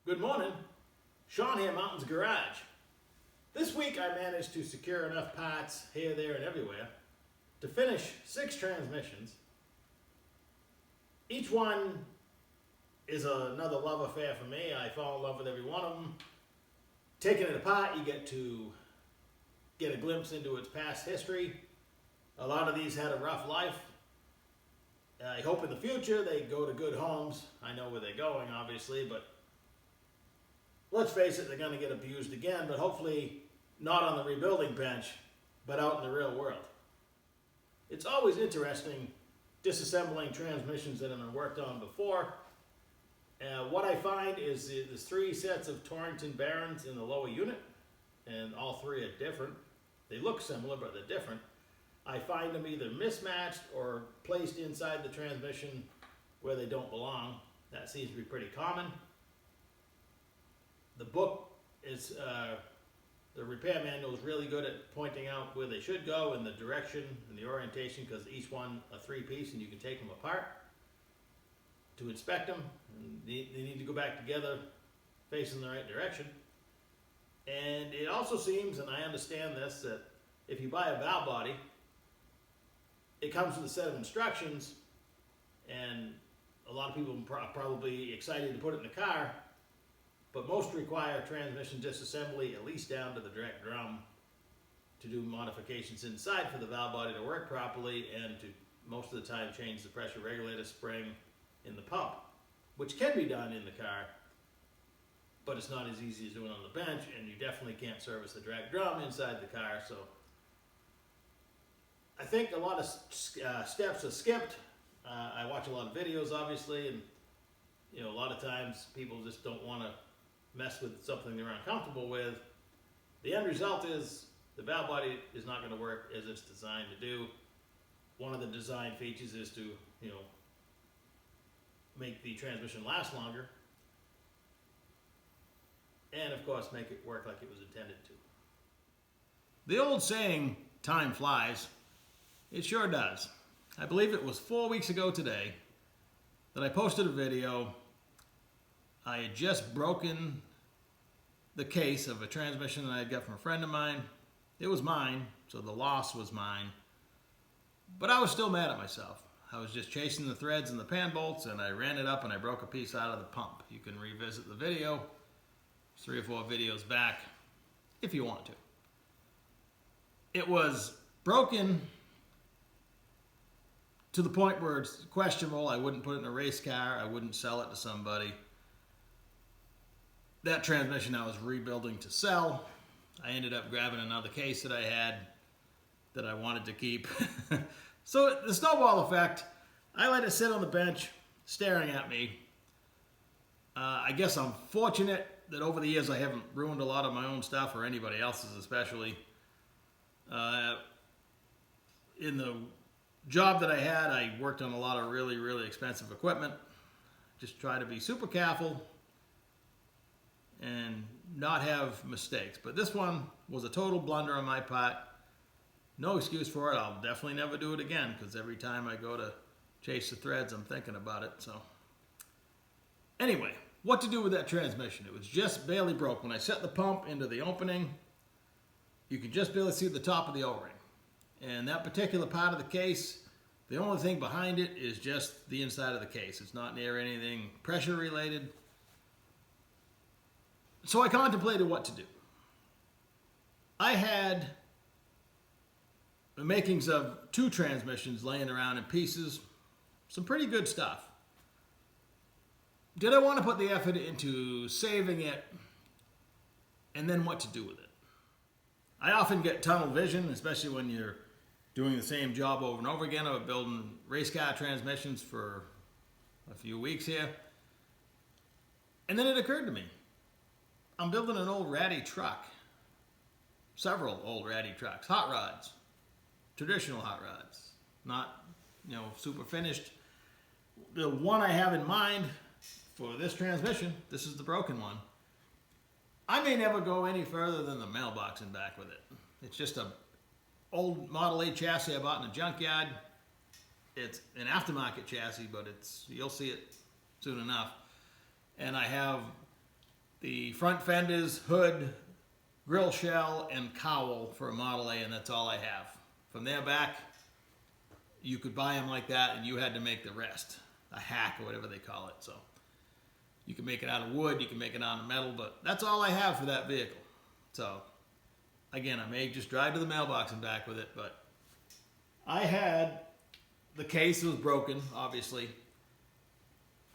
Good morning, Sean here, Mountains Garage. This week I managed to secure enough parts here, there, and everywhere to finish 6 transmissions. Each one is another love affair for me. I fall in love with every one of them. Taking it apart, you get to get a glimpse into its past history. A lot of these had a rough life. I hope in the future they go to good homes. I know where they're going, obviously, but let's face it, they're going to get abused again, but hopefully not on the rebuilding bench, but out in the real world. It's always interesting disassembling transmissions that have been worked on before. What I find is there's 3 sets of Torrington bearings in the lower unit, and all 3 are different. They look similar, but they're different. I find them either mismatched or placed inside the transmission where they don't belong. That seems to be pretty common. The book is, the repair manual is really good at pointing out where they should go and the direction and the orientation, because each one a 3-piece and you can take them apart to inspect them. And they need to go back together facing the right direction. And it also seems, and I understand this, that if you buy a valve body, it comes with a set of instructions, and a lot of people are probably excited to put it in the car, but most require transmission disassembly, at least down to the direct drum, to do modifications inside for the valve body to work properly, and to most of the time change the pressure regulator spring in the pump, which can be done in the car, but it's not as easy as doing it on the bench, and you definitely can't service the direct drum inside the car. So I think a lot of steps are skipped. I watch a lot of videos, obviously, and a lot of times people just don't want to mess with something they're uncomfortable with. The end result is the valve body is not going to work as it's designed to do. One of the design features is to, make the transmission last longer, and of course make it work like it was intended to. The old saying, time flies, it sure does. I believe it was 4 weeks ago today that I posted a video. I had just broken the case of a transmission that I had got from a friend of mine. It was mine, so the loss was mine. But I was still mad at myself. I was just chasing the threads and the pan bolts, and I ran it up and I broke a piece out of the pump. You can revisit the video. It's 3 or 4 videos back if you want to. It was broken to the point where it's questionable. I wouldn't put it in a race car. I wouldn't sell it to somebody. That transmission I was rebuilding to sell. I ended up grabbing another case that I had that I wanted to keep. So the snowball effect, I let it sit on the bench staring at me. I guess I'm fortunate that over the years I haven't ruined a lot of my own stuff, or anybody else's especially. In the job that I had, I worked on a lot of really, really expensive equipment. Just try to be super careful and not have mistakes. But this one was a total blunder on my part. No excuse for it. I'll definitely never do it again, because every time I go to chase the threads, I'm thinking about it. So anyway, what to do with that transmission? It was just barely broke. When I set the pump into the opening, you could just barely see the top of the O-ring. And that particular part of the case, the only thing behind it is just the inside of the case. It's not near anything pressure related. So I contemplated what to do. I had the makings of 2 transmissions laying around in pieces. Some pretty good stuff. Did I want to put the effort into saving it, and then what to do with it? I often get tunnel vision, especially when you're doing the same job over and over again. I've been building race car transmissions for a few weeks here. And then it occurred to me, I'm building an old ratty truck. Several old ratty trucks, hot rods. Traditional hot rods, not, super finished. The one I have in mind for this transmission, this is the broken one. I may never go any further than the mailbox and back with it. It's just a old Model A chassis I bought in a junkyard. It's an aftermarket chassis, but you'll see it soon enough. And I have the front fenders, hood, grill shell, and cowl for a Model A, and that's all I have. From there back, you could buy them like that, and you had to make the rest, a hack or whatever they call it. So you can make it out of wood, you can make it out of metal, but that's all I have for that vehicle. So again, I may just drive to the mailbox and back with it, but I had, the case was broken, obviously.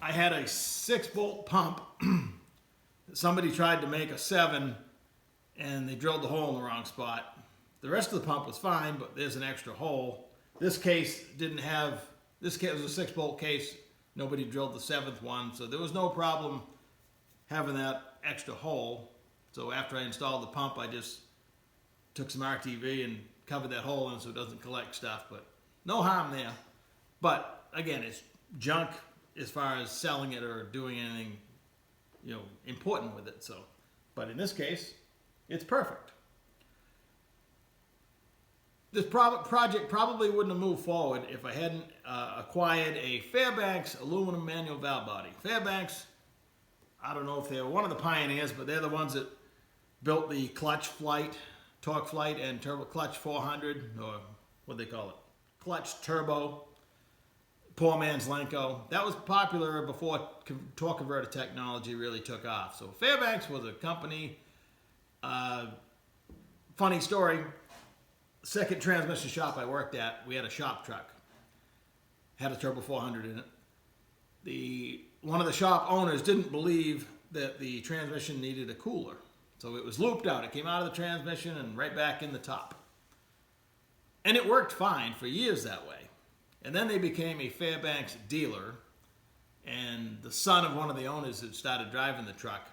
I had a 6-bolt pump. Somebody tried to make a 7 and they drilled the hole in the wrong spot. The rest of the pump was fine, but there's an extra hole. This case didn't have, this case was a 6-bolt case. Nobody drilled the 7th one, so there was no problem having that extra hole. So after I installed the pump, I just took some RTV and covered that hole in so it doesn't collect stuff, but no harm there. But again, it's junk as far as selling it or doing anything, you know, important with it. So, but in this case, it's perfect. This project probably wouldn't have moved forward if I hadn't acquired a Fairbanks aluminum manual valve body. Fairbanks, I don't know if they're one of the pioneers, but they're the ones that built the Clutch Flight, Torque Flight, and Turbo Clutch 400, or what they call it, Clutch Turbo. Poor man's Lenko. That was popular before torque converter technology really took off. So Fairbanks was a company. Funny story. Second transmission shop I worked at, we had a shop truck. Had a Turbo 400 in it. One of the shop owners didn't believe that the transmission needed a cooler. So it was looped out. It came out of the transmission and right back in the top. And it worked fine for years that way. And then they became a Fairbanks dealer, and the son of one of the owners had started driving the truck.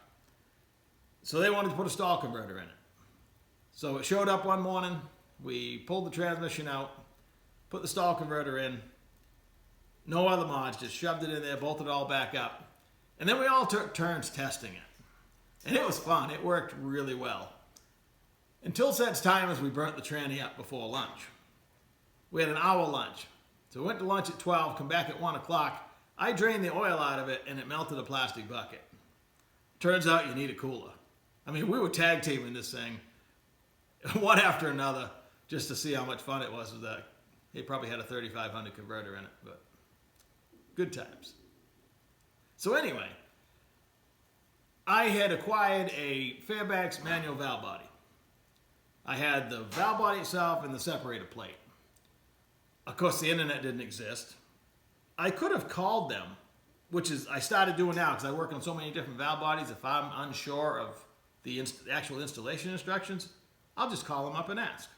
So they wanted to put a stall converter in it. So it showed up one morning, we pulled the transmission out, put the stall converter in, no other mods, just shoved it in there, bolted it all back up. And then we all took turns testing it. And it was fun, it worked really well. Until such time as we burnt the tranny up before lunch. We had an hour lunch. So we went to lunch at 12, come back at 1 o'clock. I drained the oil out of it and it melted a plastic bucket. Turns out you need a cooler. I mean, we were tag teaming this thing one after another just to see how much fun it was with that. It probably had a 3500 converter in it, but good times. So anyway, I had acquired a Fairbanks manual valve body. I had the valve body itself and the separator plate. Of course, the internet didn't exist. I could have called them, which is I started doing now because I work on so many different valve bodies. If I'm unsure of the actual installation instructions, I'll just call them up and ask.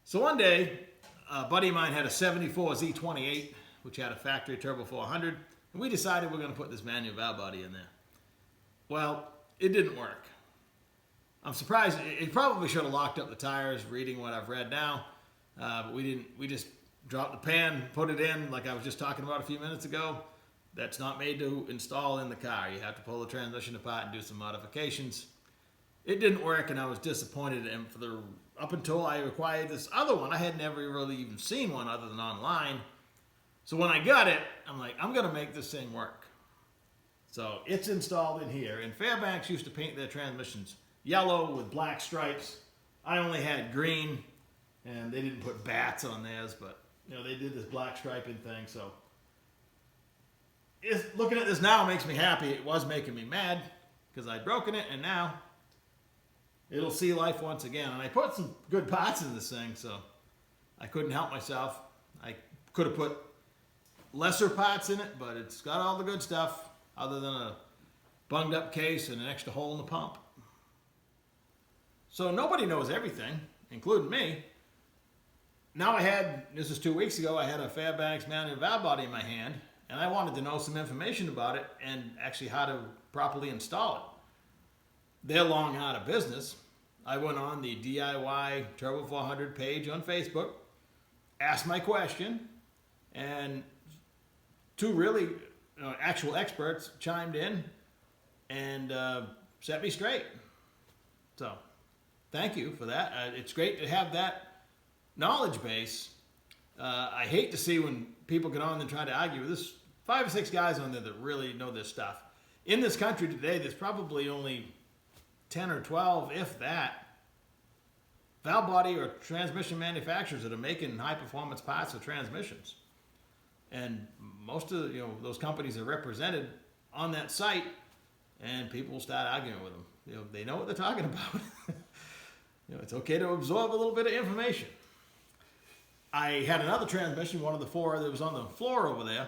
So one day, a buddy of mine had a 74 Z28, which had a factory Turbo 400, and we decided we're going to put this manual valve body in there. Well, it didn't work. I'm surprised. It probably should have locked up the tires, reading what I've read now. But we didn't. We just dropped the pan, put it in, like I was just talking about a few minutes ago. That's not made to install in the car. You have to pull the transmission apart and do some modifications. It didn't work, and I was disappointed. And up until I acquired this other one, I had never really even seen one other than online. So when I got it, I'm like, I'm gonna make this thing work. So it's installed in here. And Fairbanks used to paint their transmissions yellow with black stripes. I only had green. And they didn't put bats on theirs, but you know, they did this black striping thing. So looking at this now makes me happy. It was making me mad because I'd broken it, and now it'll see life once again. And I put some good parts in this thing, so I couldn't help myself. I could have put lesser parts in it, but it's got all the good stuff other than a bunged up case and an extra hole in the pump. So nobody knows everything, including me. Now this is 2 weeks ago, I had a Fairbanks manual valve body in my hand, and I wanted to know some information about it and actually how to properly install it. They're long out of business. I went on the DIY Turbo 400 page on Facebook, asked my question, and two really actual experts chimed in and set me straight. So thank you for that. It's great to have that knowledge base. I hate to see when people get on and try to argue. There's 5 or 6 guys on there that really know this stuff. in this country today, there's probably only 10 or 12, if that, valve body or transmission manufacturers that are making high performance parts for transmissions. And most of those companies are represented on that site, and people will start arguing with them. They know what they're talking about. It's okay to absorb a little bit of information. I had another transmission, one of the 4 that was on the floor over there,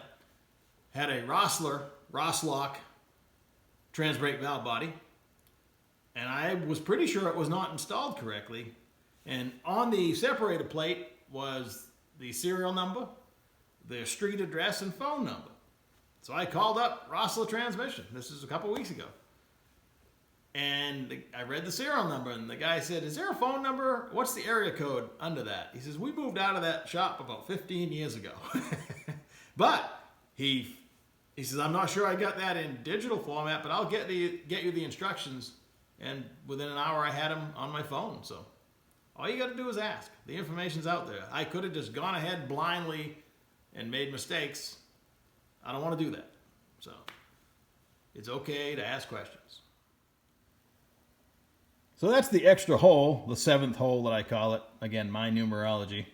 had a Rosslock trans brake valve body, and I was pretty sure it was not installed correctly. And on the separator plate was the serial number, their street address, and phone number. So I called up Rosslock Transmission. This is a couple weeks ago. And I read the serial number, and the guy said, "Is there a phone number? What's the area code under that?" He says, "We moved out of that shop about 15 years ago." But he says, "I'm not sure I got that in digital format, but I'll get you the instructions." And within an hour, I had them on my phone. So all you got to do is ask. The information's out there. I could have just gone ahead blindly and made mistakes. I don't want to do that. So it's okay to ask questions. So that's the extra hole, the 7th hole that I call it. Again, my numerology.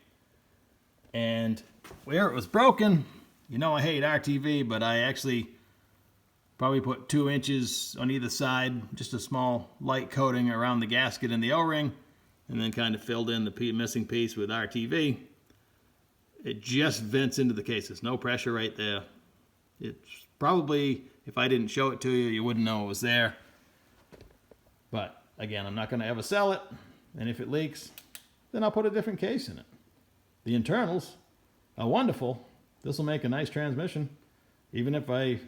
And where it was broken, I hate RTV, but I actually probably put 2 inches on either side, just a small light coating around the gasket and the O-ring, and then kind of filled in the missing piece with RTV. It just vents into the case. There's no pressure right there. It's probably, if I didn't show it to you, you wouldn't know it was there. But again, I'm not going to ever sell it. And if it leaks, then I'll put a different case in it. The internals are wonderful. This will make a nice transmission, even if I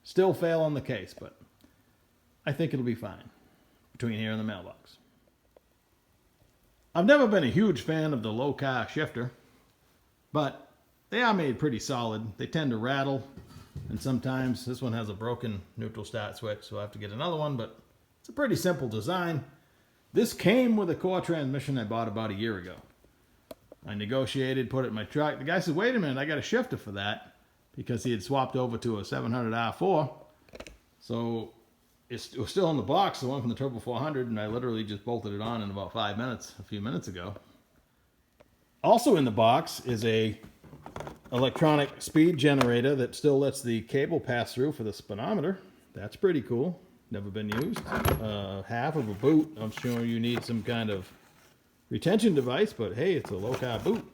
still fail on the case. But I think it'll be fine between here and the mailbox. I've never been a huge fan of the low car shifter, but they are made pretty solid. They tend to rattle, and sometimes this one has a broken neutral start switch, so I have to get another one, but it's a pretty simple design. This came with a core transmission I bought about a year ago. I negotiated, put it in my truck. The guy said, "Wait a minute, I got a shifter for that," because he had swapped over to a 700 R4. So it was still in the box, the one from the Turbo 400, and I literally just bolted it on in about 5 minutes, a few minutes ago. Also in the box is a electronic speed generator that still lets the cable pass through for the speedometer. That's pretty cool. Never been used. Half of a boot. I'm sure you need some kind of retention device, but hey, it's a low-car boot.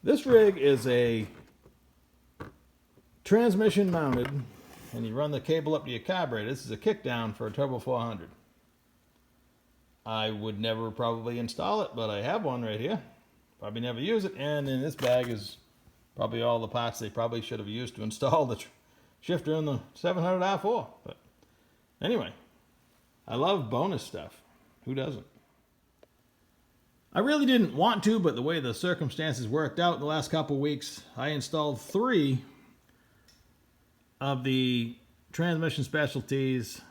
This rig is a transmission mounted, and you run the cable up to your carburetor. This is a kickdown for a Turbo 400. I would never probably install it, but I have one right here. Probably never use it, and in this bag is probably all the parts they probably should have used to install the shifter in the 700 R4. But anyway, I love bonus stuff. Who doesn't? I really didn't want to, but the way the circumstances worked out the last couple weeks, I installed 3 of the Transmission Specialties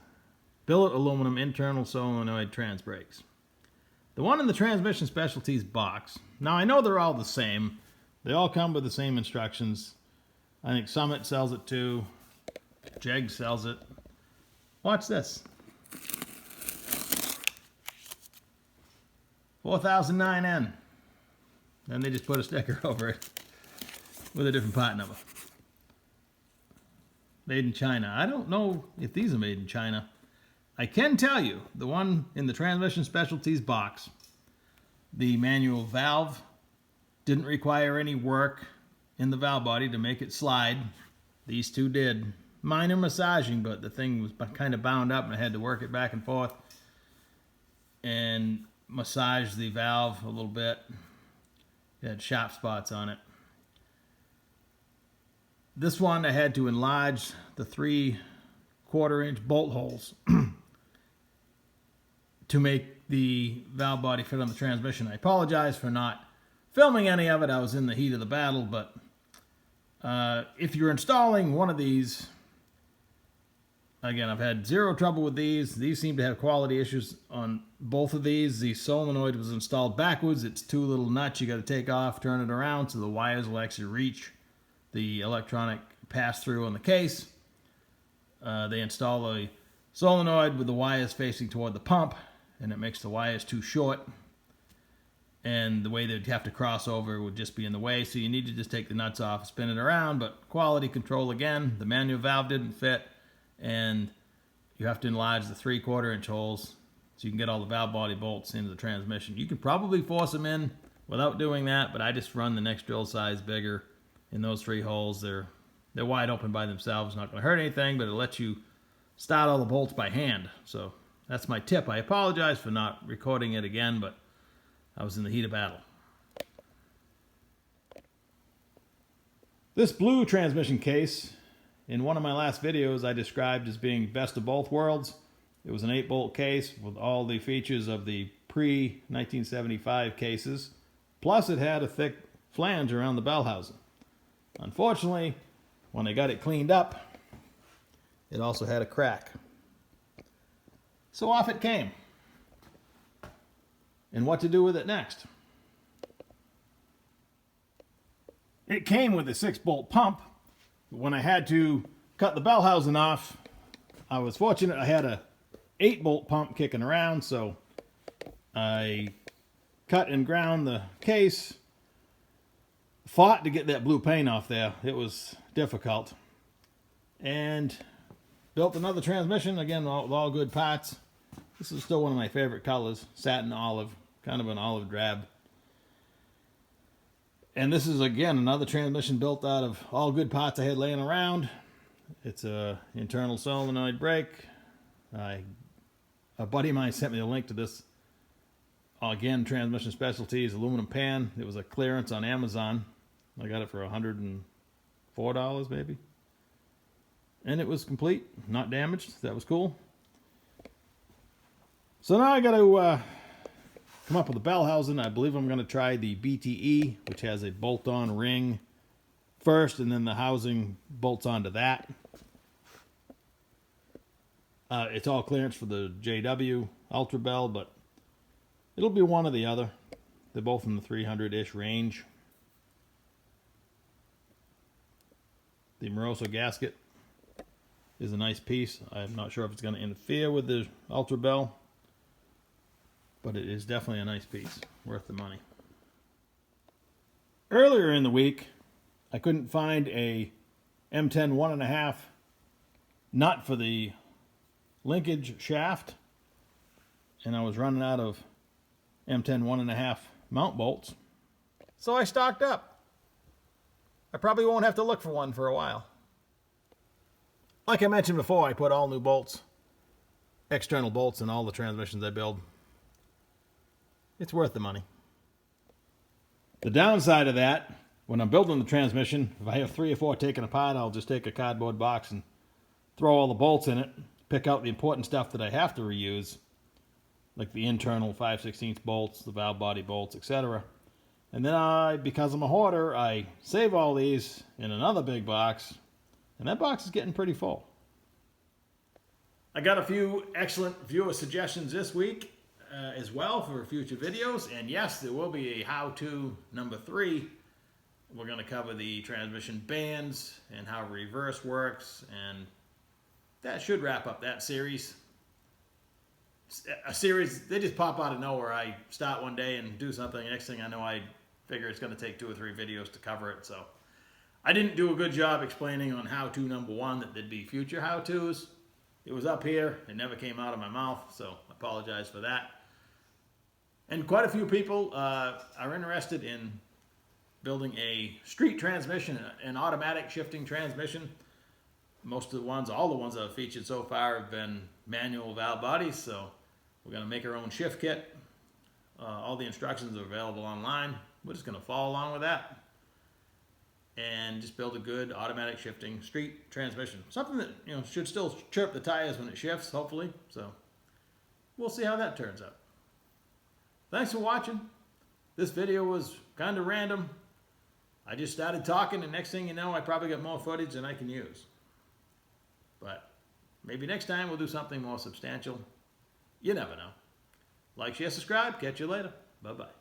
billet aluminum internal solenoid trans brakes. The one in the Transmission Specialties box, now I know they're all the same. They all come with the same instructions. I think Summit sells it too. Jeg sells it. Watch this. 4009N. Then they just put a sticker over it with a different part number. Made in China. I don't know if these are made in China. I can tell you, the one in the Transmission Specialties box, the manual valve didn't require any work in the valve body to make it slide. These two did. Minor massaging, but the thing was kind of bound up and I had to work it back and forth and massage the valve a little bit. It had sharp spots on it. This one I had to enlarge the 3/4-inch bolt holes to make the valve body fit on the transmission. I apologize for not filming any of it. I was in the heat of the battle, but if you're installing one of these, again, I've had zero trouble with these. These seem to have quality issues on both of these. The solenoid was installed backwards. It's 2 little nuts you got to take off, turn it around so the wires will actually reach the electronic pass-through on the case. they install a solenoid with the wires facing toward the pump, and it makes the wires too short. And the way they'd have to cross over would just be in the way, so you need to just take the nuts off, spin it around. But quality control again, the manual valve didn't fit, and you have to enlarge the 3/4 inch holes so you can get all the valve body bolts into the transmission. You could probably force them in without doing that, but I just run the next drill size bigger in those 3 holes. They're wide open by themselves, not going to hurt anything, but it'll let you start all the bolts by hand. So that's my tip. I apologize for not recording it again, but I was in the heat of battle. This blue transmission case, in one of my last videos, I described as being best of both worlds. It was an 8-bolt case with all the features of the pre-1975 cases, plus it had a thick flange around the bell housing. Unfortunately, when I got it cleaned up, it also had a crack. So off it came. And what to do with it next? It came with a 6-bolt pump. When I had to cut the bell housing off, I was fortunate I had a 8-bolt pump kicking around, so I cut and ground the case, fought to get that blue paint off there. It was difficult. And built another transmission, again, with all good parts. This is still one of my favorite colors, satin olive, kind of an olive drab. And this is, again, another transmission built out of all good parts I had laying around. It's a internal solenoid brake. A buddy of mine sent me a link to this, again, Transmission Specialties aluminum pan. It was a clearance on Amazon. I got it for $104 maybe. And it was complete, not damaged. That was cool. So now I got to come up with a bell housing. I believe I'm going to try the BTE, which has a bolt-on ring first, and then the housing bolts onto that. It's all clearance for the JW Ultra Bell, but it'll be one or the other. They're both in the 300-ish range. The Moroso gasket is a nice piece. I'm not sure if it's going to interfere with the Ultra Bell, but it is definitely a nice piece, worth the money. Earlier in the week, I couldn't find a M10 1.5 nut for the linkage shaft, and I was running out of M10 1.5 mount bolts, so I stocked up. I probably won't have to look for one for a while. Like I mentioned before, I put all new bolts, external bolts, in all the transmissions I build. It's worth the money. The downside of that, when I'm building the transmission, if I have 3 or 4 taken apart, I'll just take a cardboard box and throw all the bolts in it, pick out the important stuff that I have to reuse, like the internal 5/16 bolts, the valve body bolts, etc. And then because I'm a hoarder, I save all these in another big box, and that box is getting pretty full. I got a few excellent viewer suggestions this week as well for future videos, and yes, there will be a how-to number 3. We're going to cover the transmission bands and how reverse works, and that should wrap up that series. A series, they just pop out of nowhere. I start one day and do something, next thing I know, I figure it's going to take 2 or 3 videos to cover it. So I didn't do a good job explaining on how-to number 1 that there'd be future how-tos. It was up here, it never came out of my mouth, so I apologize for that. And quite a few people are interested in building a street transmission, an automatic shifting transmission. Most of the ones, all the ones that I've featured so far have been manual valve bodies, so we're going to make our own shift kit. All the instructions are available online. We're just going to follow along with that and just build a good automatic shifting street transmission. Something that, you know, should still chirp the tires when it shifts, hopefully. So we'll see how that turns out. Thanks for watching. This video was kind of random. I just started talking, and next thing you know, I probably got more footage than I can use. But maybe next time we'll do something more substantial. You never know. Like, share, subscribe. Catch you later. Bye-bye.